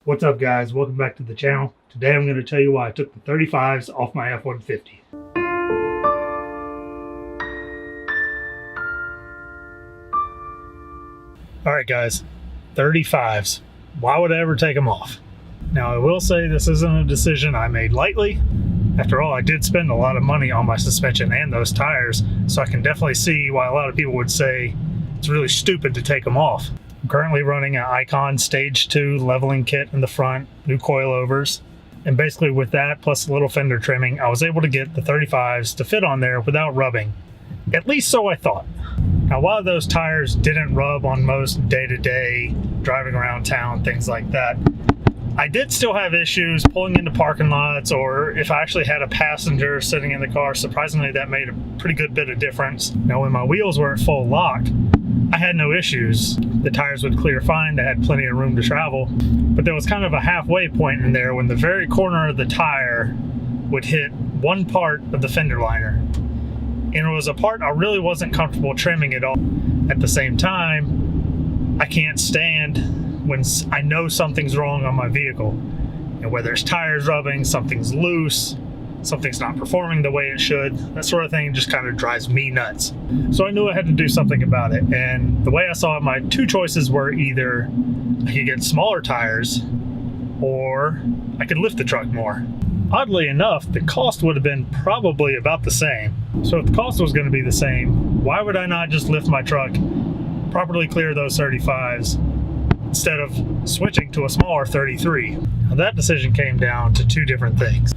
What's up, guys? Welcome back to the channel. Today I'm going to tell you why I took the 35s off my F-150. Alright guys, 35s. Why would I ever take them off? Now I will say this isn't a decision I made lightly. After all, I did spend a lot of money on my suspension and those tires, so I can definitely see why a lot of people would say it's really stupid to take them off. I'm currently running an Icon Stage 2 leveling kit in the front, new coilovers, and basically with that plus a little fender trimming, I was able to get the 35s to fit on there without rubbing. At least so I thought. Now while those tires didn't rub on most day-to-day driving around town, things like that, I did still have issues pulling into parking lots, or if I actually had a passenger sitting in the car. Surprisingly, that made a pretty good bit of difference. Now when my wheels were at full lock, I had no issues. The tires would clear fine, they had plenty of room to travel, but there was kind of a halfway point in there when the very corner of the tire would hit one part of the fender liner. And it was a part I really wasn't comfortable trimming at all. At the same time, I can't stand when I know something's wrong on my vehicle. And whether it's tires rubbing, something's loose, something's not performing the way it should, that sort of thing just kind of drives me nuts. So I knew I had to do something about it, and the way I saw it, my two choices were either I could get smaller tires or I could lift the truck more. Oddly enough, the cost would have been probably about the same. So if the cost was going to be the same, why would I not just lift my truck, properly clear those 35s, instead of switching to a smaller 33? Now that decision came down to two different things.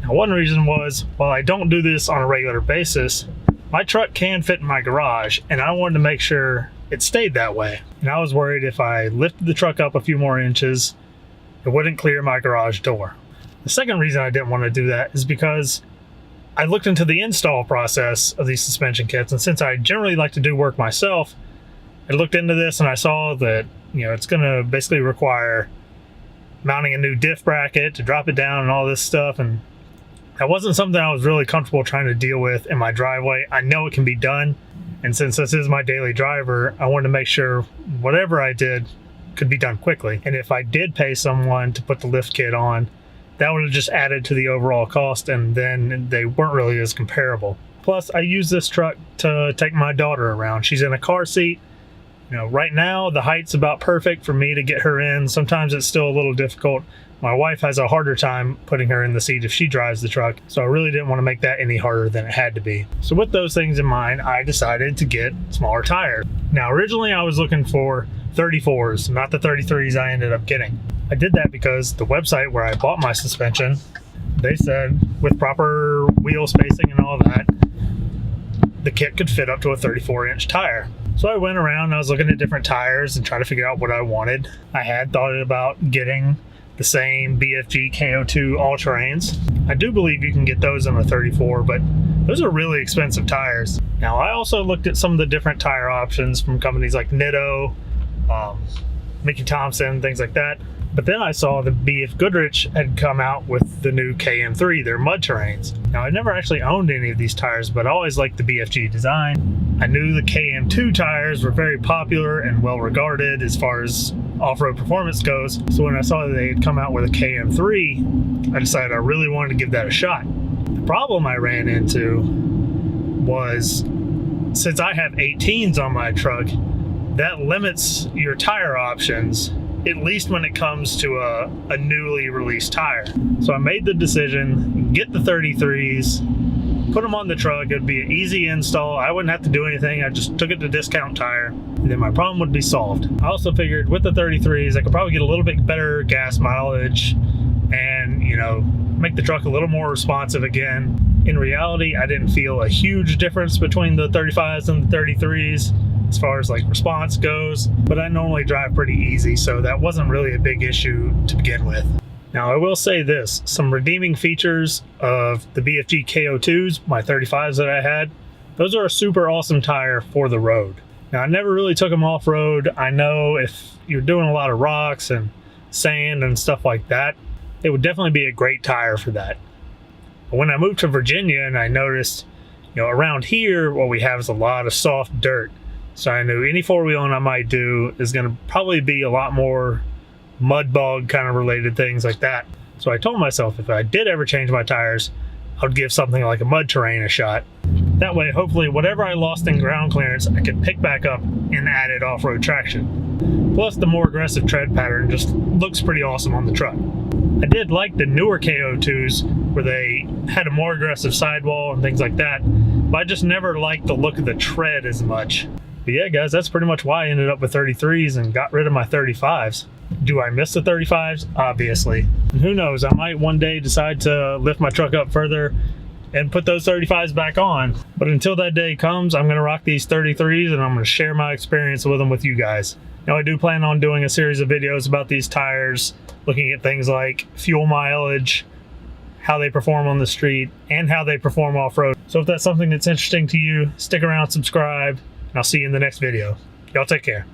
Now, one reason was, while I don't do this on a regular basis, my truck can fit in my garage, and I wanted to make sure it stayed that way. And I was worried if I lifted the truck up a few more inches, it wouldn't clear my garage door. The second reason I didn't want to do that is because I looked into the install process of these suspension kits, and since I generally like to do work myself, I looked into this and I saw that, it's going to basically require mounting a new diff bracket to drop it down and all this stuff, and that wasn't something I was really comfortable trying to deal with in my driveway. I know it can be done, and since this is my daily driver, I wanted to make sure whatever I did could be done quickly. And if I did pay someone to put the lift kit on, that would have just added to the overall cost, and then they weren't really as comparable. Plus, I use this truck to take my daughter around. She's in a car seat. Right now, the height's about perfect for me to get her in. Sometimes it's still a little difficult. My wife has a harder time putting her in the seat if she drives the truck, so I really didn't want to make that any harder than it had to be. So with those things in mind, I decided to get smaller tires. Now, originally I was looking for 34s, not the 33s I ended up getting. I did that because the website where I bought my suspension, they said with proper wheel spacing and all that, the kit could fit up to a 34-inch tire. So I went around, I was looking at different tires and trying to figure out what I wanted. I had thought about getting the same BFG KO2 all-terrains. I do believe you can get those on a 34, but those are really expensive tires. Now I also looked at some of the different tire options from companies like Nitto, Mickey Thompson, things like that. But then I saw the BF Goodrich had come out with the new KM3, their mud terrains. Now I never actually owned any of these tires, but I always liked the BFG design. I knew the KM2 tires were very popular and well regarded as far as off-road performance goes. So when I saw that they had come out with a KM3, I decided I really wanted to give that a shot. The problem I ran into was, since I have 18s on my truck, that limits your tire options, at least when it comes to a newly released tire. So I made the decision, get the 33s, put them on the truck. It'd be an easy install. I wouldn't have to do anything. I just took it to Discount Tire, and then my problem would be solved. I also figured with the 33s, I could probably get a little bit better gas mileage and, make the truck a little more responsive again. In reality, I didn't feel a huge difference between the 35s and the 33s. As far as response goes, but I normally drive pretty easy, so that wasn't really a big issue to begin with. Now I will say this, some redeeming features of the BFG KO2s, my 35s that I had, those are a super awesome tire for the road. Now I never really took them off-road. I know if you're doing a lot of rocks and sand and stuff like that, it would definitely be a great tire for that. But when I moved to Virginia and I noticed, around here what we have is a lot of soft dirt. So I knew any four-wheeling I might do is going to probably be a lot more mud bog kind of related things like that. So I told myself if I did ever change my tires, I would give something like a mud terrain a shot. That way, hopefully, whatever I lost in ground clearance, I could pick back up in added off-road traction. Plus, the more aggressive tread pattern just looks pretty awesome on the truck. I did like the newer KO2s where they had a more aggressive sidewall and things like that, but I just never liked the look of the tread as much. But yeah, guys, that's pretty much why I ended up with 33s and got rid of my 35s. Do I miss the 35s? Obviously. And who knows, I might one day decide to lift my truck up further and put those 35s back on. But until that day comes, I'm gonna rock these 33s and I'm gonna share my experience with them with you guys. Now, I do plan on doing a series of videos about these tires, looking at things like fuel mileage, how they perform on the street, and how they perform off-road. So if that's something that's interesting to you, stick around, subscribe, and I'll see you in the next video. Y'all take care.